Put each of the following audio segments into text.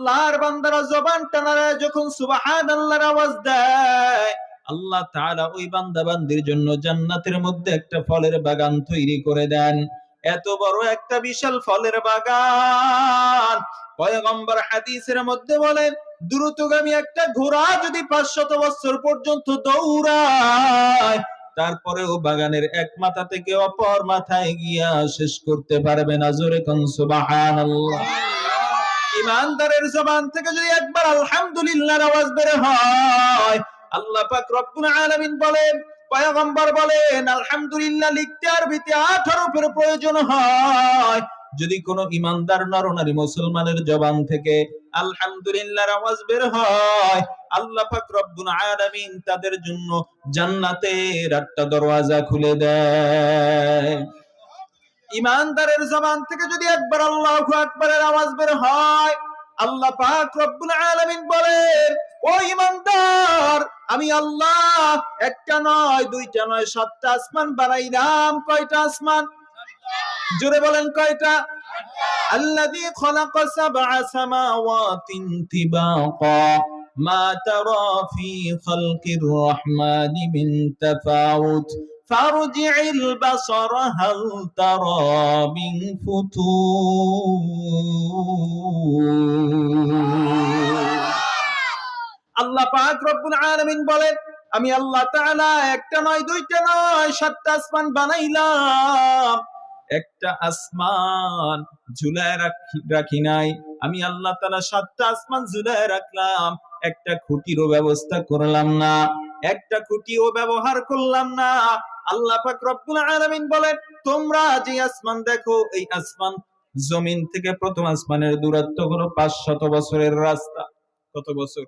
আল্লাহর বান্দারা জবানটা নাড়ায় যখন সুবহানাল্লাহর আওয়াজ দেয়, আল্লাহ তাআলা ওই বান্দা বান্দির জন্য জান্নাতের মধ্যে একটা ফলের বাগান তৈরি করে দেন। এত বড় একটা বিশাল ফলের বাগান। পয়গম্বর হাদিসের মধ্যে বলেন, দ্রুতগামী একটা ঘোড়া যদি 500 বছর পর্যন্ত দৌড়ায়, তারপরেও বাগানের এক মাথা থেকে অপর মাথায় গিয়া শেষ করতে পারবে না। জোরে কোন সুবহানাল্লাহ। ইমানদারের জবান থেকে যদি একবার আলহামদুলিল্লাহর আওয়াজ বের হয়, আল্লাহ পাক রব্বুল আলামিন বলেন, পয়গম্বর বলেন, আলহামদুলিল্লাহ লিখতে আরবিতে 8 হরফের প্রয়োজন হয়। যদি কোন ইমানদার নরনারী মুসলমানের জবান থেকে আলহামদুলিল্লাহর আওয়াজ বের হয়, আল্লাহ পাক রব্বুল আলামিন তাদের জন্য জান্নাতের 8টা দরওয়াজা খুলে দেয়। ইমানদারের জবান থেকে যদি একবার আল্লাহু আকবারের আওয়াজ বের হয়, আল্লাহ পাক রব্বুল আলামিন বলেন, ও ইমানদার, আমি আল্লাহ একটা নয়, দুইটা নয়, 7টা আসমান বানাইলাম। কয়টা আসমান? জোরে বলেন কয়টা? আল্লাযী খালাকা সাবআ সামাওয়াতিন তিবাকা মা তারা ফি খালকির রহমানি মিন তাফাউত ফারজি'ল বাসারা হাল তারা মিন ফুতুর। আল্লাহ পাক রব্বুল আলামিন বলেন, আমি আল্লাহ তাআলা একটা নয়, দুইটা নয়, 7টা আসমান বানাইলাম। একটা আসমান ঝুলায় রাখি নাই। আমি আল্লাহ তাআলা 7টা আসমান ঝুলায় রাখলাম। একটা খুঁটিরও ব্যবস্থা করলাম না, একটা খুঁটিও ব্যবহার করলাম না। আল্লাহ পাক রব্বুল আলামিন বলেন, তোমরা যে আসমান দেখো, এই আসমান জমিন থেকে প্রথম আসমানের দূরত্ব হলো 500 বছরের রাস্তা। কত বছর?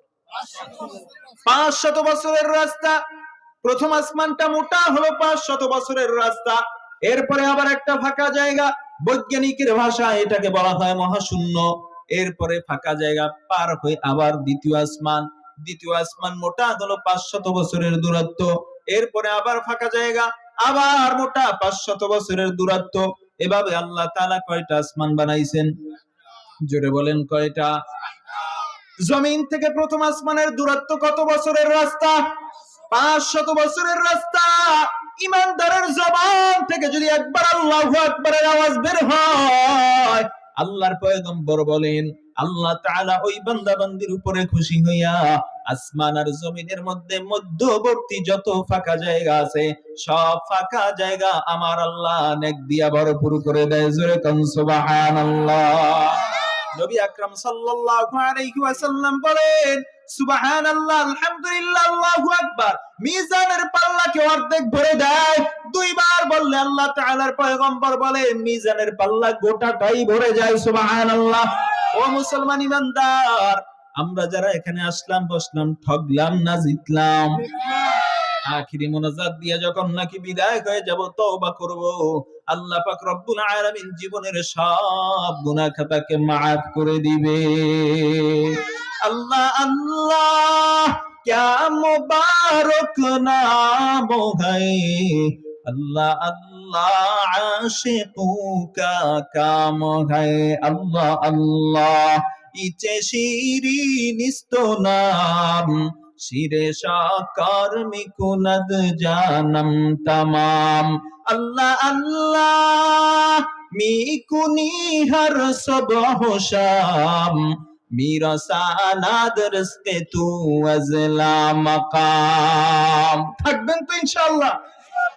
500 বছরের রাস্তা। প্রথম আসমানটা মোটা হলো 500 বছরের রাস্তা। এরপরে আবার একটা ফাঁকা জায়গা, বৈজ্ঞানিকের ভাষায় এটাকে বলা হয় মহাশূন্য। এরপরে ফাঁকা জায়গা পার হয়ে আবার দ্বিতীয় আসমান। দ্বিতীয় আসমান মোটা হলো 500 বছরের দূরত্ব। এরপরে আবার ফাঁকা জায়গা, আবার মোটা 500 বছরের দূরত্ব। এভাবে আল্লাহ তাআলা কয়টা আসমান বানাইছেন? জোরে বলেন কয়টা? জমিন থেকে প্রথম আসমানের দূরত্ব কত বছরের রাস্তা? 500 বছরের রাস্তা। ইমানদারের জবান থেকে যদি একবার আল্লাহু আকবারের আওয়াজ বের হয়, আল্লাহর পয়গম্বর বলেন, আল্লাহ তাআলা ওই বান্দা বান্দির উপরে খুশি হইয়া আসমান আর জমিনের মধ্যে মধ্যবর্তী যত ফাঁকা জায়গা আছে, সব ফাঁকা জায়গা আমার আল্লাহ নেক দিয়া ভরপুর করে দেয়। জোরে কোন সুবহানাল্লাহ। নবী আকরাম সাল্লাল্লাহু আলাইহি ওয়াসাল্লাম বলেন, সুবহানাল্লাহ, আলহামদুলিল্লাহ, আল্লাহু আকবার মিজানের পাল্লাকে অর্ধেক ভরে দেয়। দুইবার বললে আল্লাহ তাআলার পয়গম্বর বলেন, মিজানের পাল্লা গোটাটাই ভরে যায়। সুবহানাল্লাহ। ও মুসলমান ইমানদার, আমরা যারা এখানে আসলাম, বসলাম, ঠগলাম না জিতলাম? আখিরি মোনাজাত দিয়া যখন নাকি বিদায় হয়ে যাব, তওবা করব, আল্লাহ পাক রব্বুল আলামিন জীবনের সব গুনাহ খাতাকে maaf করে দিবে। আল্লাহ আল্লাহ क्या मुबारक नाम है, अल्लाह अल्लाह आशिकों का काम है। अल्लाह अल्लाह इचे शिरीनिस्त नाम, শিরে সাকার মিকুনাদ জানম তামাম। আল্লাহ আল্লাহ মিকুনি হর সবহ শাম, মিরা সানাদ রিজকে তু আজলা মাকাম। থাকবেন তো ইনশাআল্লাহ?